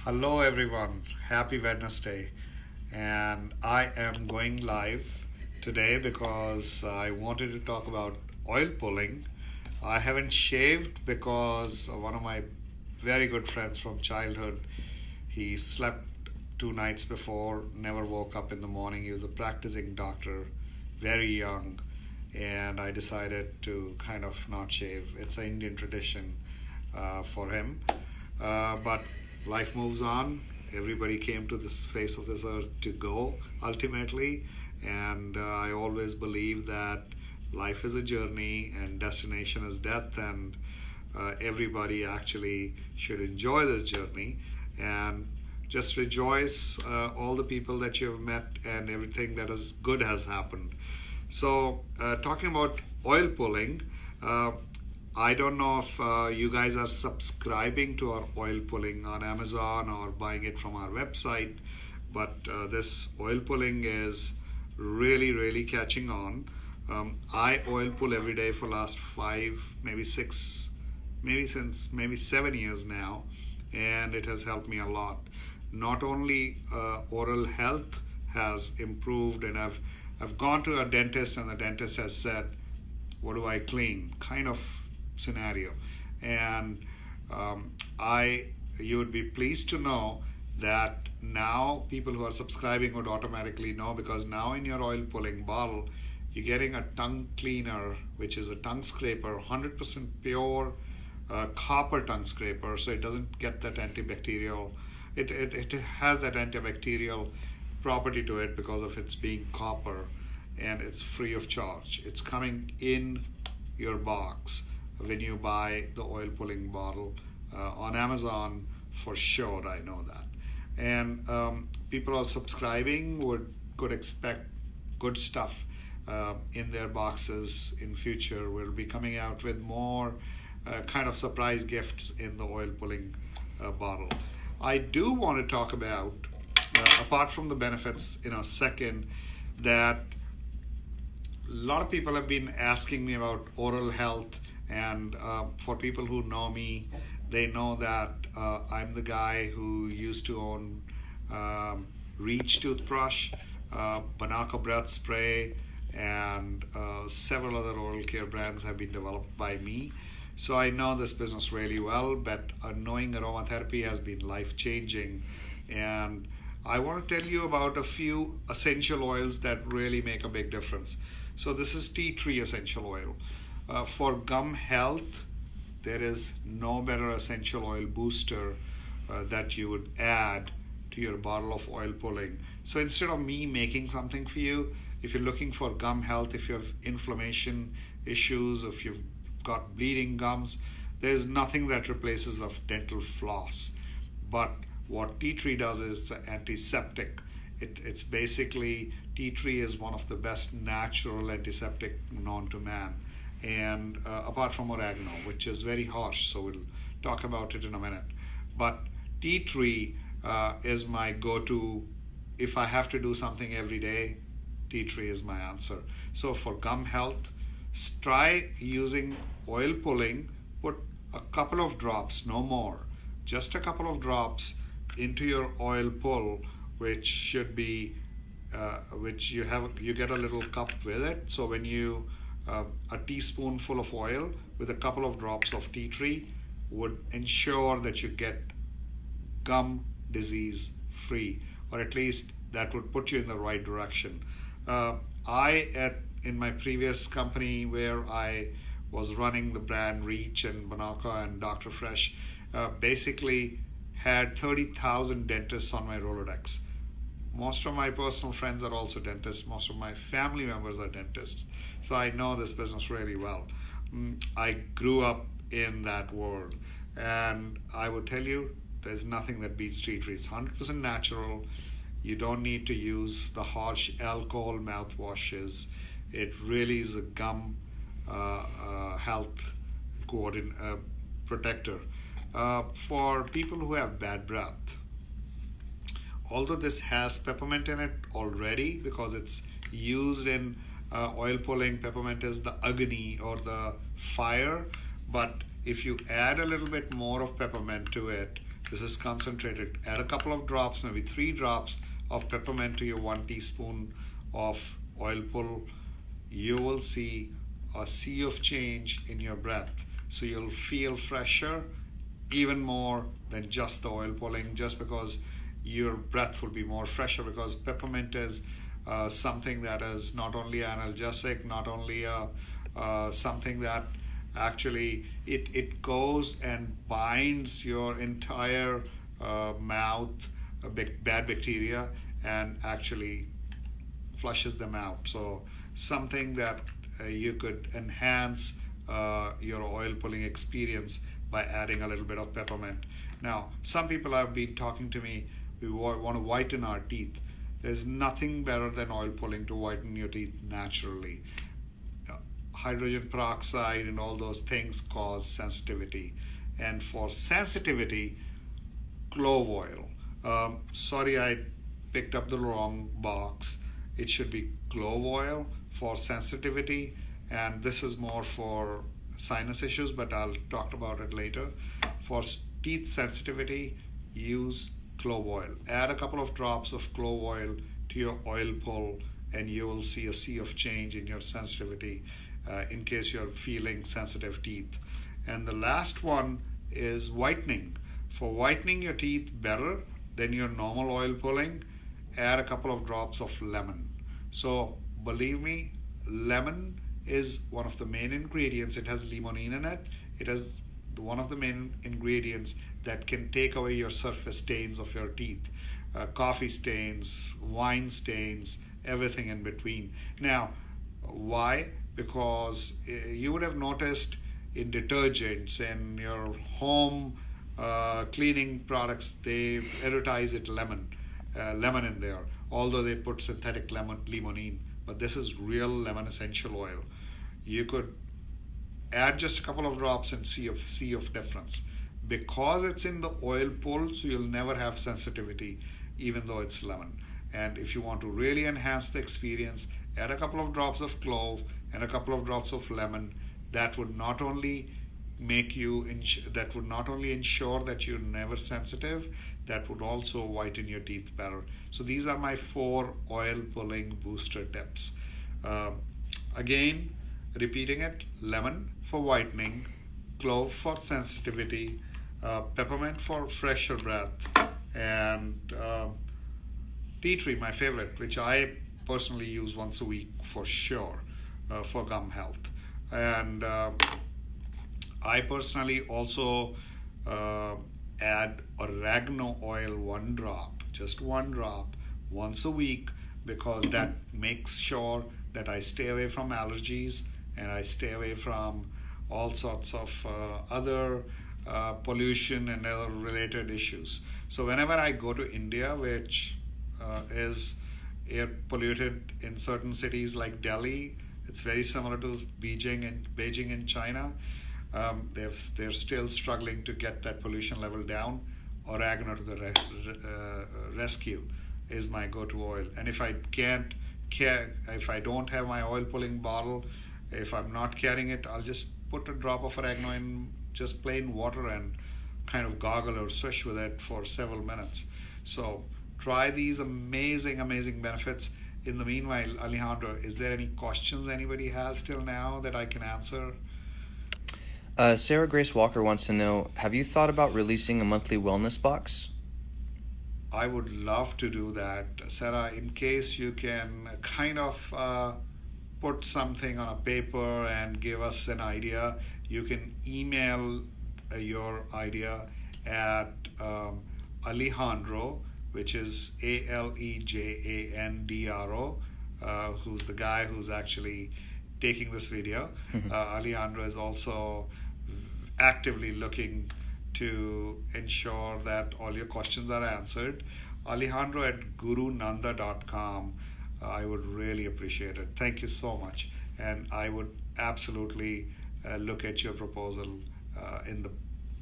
Hello everyone, happy Wednesday. And I am going live today because I wanted to talk about oil pulling. I haven't shaved because one of my very good friends from childhood, he slept 2 nights before, never woke up in the morning. He was a practicing doctor, very young, and I decided to kind of not shave. It's an Indian tradition for him. But life moves on. Everybody came to this face of this earth to go ultimately, and I always believe that life is a journey and destination is death, and everybody actually should enjoy this journey and just rejoice all the people that you have met and everything that is good has happened. So, talking about oil pulling, uh, I don't know if you guys are subscribing to our oil pulling on Amazon or buying it from our website, but this oil pulling is really catching on. I oil pull every day for last 5, maybe 6, maybe 7 years now, and it has helped me a lot. Not only oral health has improved, and I've gone to a dentist, and the dentist has said, "What do I clean?" kind of scenario. And I you would be pleased to know that now people who are subscribing would automatically know, because now in your oil pulling bottle you're getting a tongue cleaner, which is a tongue scraper, 100% pure copper tongue scraper, so it doesn't get that antibacterial, it has that antibacterial property to it because of its being copper, and it's free of charge. It's coming in your box when you buy the oil pulling bottle on Amazon, for sure. I know that. And people are subscribing could expect good stuff in their boxes in future. We'll be coming out with more kind of surprise gifts in the oil pulling bottle. I do want to talk about, apart from the benefits in a second, that a lot of people have been asking me about oral health, and for people who know me, they know that I'm the guy who used to own Reach toothbrush, Banaka breath spray, and several other oral care brands have been developed by me. So I know this business really well, but knowing aromatherapy has been life changing. And I want to tell you about a few essential oils that really make a big difference. So this is tea tree essential oil. For gum health, there is no better essential oil booster that you would add to your bottle of oil pulling. So instead of me making something for you, if you're looking for gum health, if you have inflammation issues, if you've got bleeding gums, there's nothing that replaces of dental floss. But what tea tree does is it's antiseptic. It's basically, tea tree is one of the best natural antiseptic known to man. And apart from oregano, which is very harsh, so we'll talk about it in a minute. But tea tree is my go-to. If I have to do something every day, tea tree is my answer. So for gum health, try using oil pulling. Put a couple of drops, no more, just a couple of drops into your oil pull, which should be which you get a little cup with it. So when you a teaspoonful of oil with a couple of drops of tea tree would ensure that you get gum disease free, or at least that would put you in the right direction. In my previous company, where I was running the brand Reach and Banaka and Dr. Fresh, basically had 30,000 dentists on my Rolodex. Most of my personal friends are also dentists. Most of my family members are dentists. So I know this business really well. I grew up in that world. And I would tell you, there's nothing that beats tea tree. It's 100% natural. You don't need to use the harsh alcohol mouthwashes. It really is a gum health protector. For people who have bad breath, although this has peppermint in it already, because it's used in oil pulling, peppermint is the agni or the fire, but if you add a little bit more of peppermint to it, This is concentrated. Add a couple of drops, maybe 3 drops of peppermint to your 1 teaspoon of oil pull. You will see a sea of change in your breath. So you'll feel fresher even more than just the oil pulling, just because your breath will be more fresher, because peppermint is something that is not only analgesic, not only something that actually it goes and binds your entire mouth bad bacteria and actually flushes them out. So something that you could enhance your oil pulling experience by adding a little bit of peppermint. Now, some people have been talking to me, we want to whiten our teeth. There's nothing better than oil pulling to whiten your teeth naturally. Hydrogen peroxide and all those things cause sensitivity. And for sensitivity, clove oil. Sorry, I picked up the wrong box. It should be clove oil for sensitivity, and this is more for sinus issues, but I'll talk about it later. For teeth sensitivity, use clove oil. Add a couple of drops of clove oil to your oil pull, and you will see a sea of change in your sensitivity in case you're feeling sensitive teeth. And the last one is whitening. For whitening your teeth better than your normal oil pulling, add a couple of drops of lemon. So believe me, lemon is one of the main ingredients. It has limonene in it. It is one of the main ingredients that can take away your surface stains of your teeth, coffee stains, wine stains, everything in between. Now, why? Because you would have noticed in detergents and your home cleaning products, they advertise it lemon in there, although they put synthetic limonene. But this is real lemon essential oil. You could add just a couple of drops and see of difference. Because it's in the oil pull, so you'll never have sensitivity, even though it's lemon. And if you want to really enhance the experience, add a couple of drops of clove and a couple of drops of lemon. That would not only ensure that you're never sensitive, that would also whiten your teeth better. So these are my 4 oil pulling booster tips. Again, repeating it: lemon for whitening, clove for sensitivity, peppermint for fresher breath, and tea tree, my favorite, which I personally use once a week for sure for gum health. And I personally also add oregano oil, 1 drop, just 1 drop, once a week, because that makes sure that I stay away from allergies and I stay away from all sorts of other pollution and other related issues. So whenever I go to India, which is air polluted in certain cities like Delhi, it's very similar to Beijing in China. They're still struggling to get that pollution level down. Oregano to the rescue is my go-to oil. And if I don't have my oil pulling bottle, if I'm not carrying it, I'll just put a drop of oregano in just plain water and kind of gargle or swish with it for several minutes. So try these amazing benefits. In the meanwhile, Alejandro, is there any questions anybody has till now that I can answer? Sarah Grace Walker wants to know, have you thought about releasing a monthly wellness box? I would love to do that. Sarah, in case you can kind of put something on a paper and give us an idea, you can email your idea at Alejandro, which is Alejandro, who's the guy who's actually taking this video. Alejandro is also actively looking to ensure that all your questions are answered. Alejandro at GuruNanda.com. I would really appreciate it. Thank you so much. And I would absolutely look at your proposal in the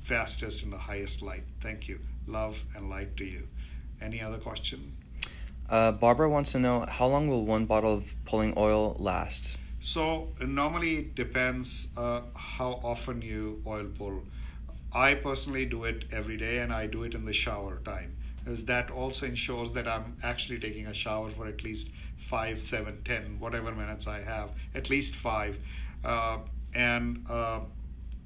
fastest and the highest light. Thank you. Love and light to you. Any other question? Barbara wants to know, how long will 1 bottle of pulling oil last? So normally it depends how often you oil pull. I personally do it every day, and I do it in the shower time, because that also ensures that I'm actually taking a shower for at least 5, 7, 10, whatever minutes I have, at least 5. And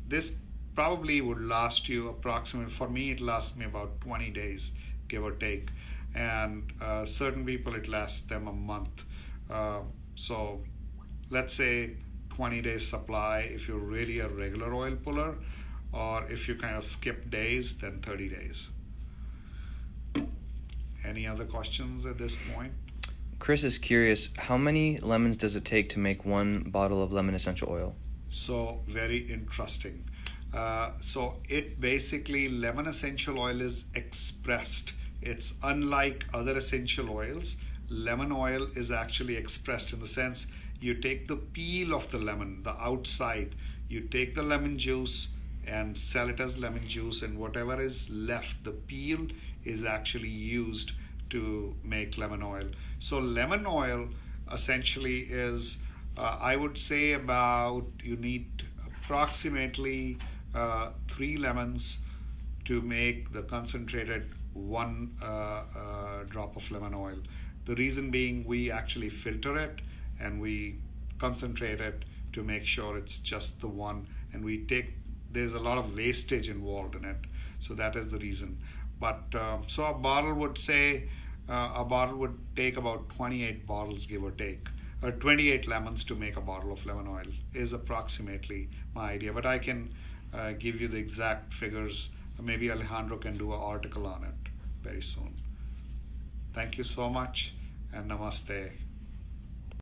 this probably would last you approximately, for me, it lasts me about 20 days, give or take. And certain people, it lasts them a month. So let's say 20 days supply if you're really a regular oil puller, or if you kind of skip days, then 30 days. Any other questions at this point? Chris is curious, how many lemons does it take to make one bottle of lemon essential oil? So very interesting. So it basically, lemon essential oil is expressed. It's unlike other essential oils. Lemon oil is actually expressed in the sense you take the peel of the lemon, the outside, you take the lemon juice and sell it as lemon juice, and whatever is left, the peel, is actually used to make lemon oil. So lemon oil essentially is, I would say about, you need approximately 3 lemons to make the concentrated 1 drop of lemon oil. The reason being, we actually filter it and we concentrate it to make sure it's just the one, and we take, there's a lot of wastage involved in it, so that is the reason. But so a bottle would say, a bottle would take about 28 bottles, give or take, 28 lemons to make a bottle of lemon oil, is approximately my idea. But I can give you the exact figures. Maybe Alejandro can do an article on it very soon. Thank you so much, and namaste.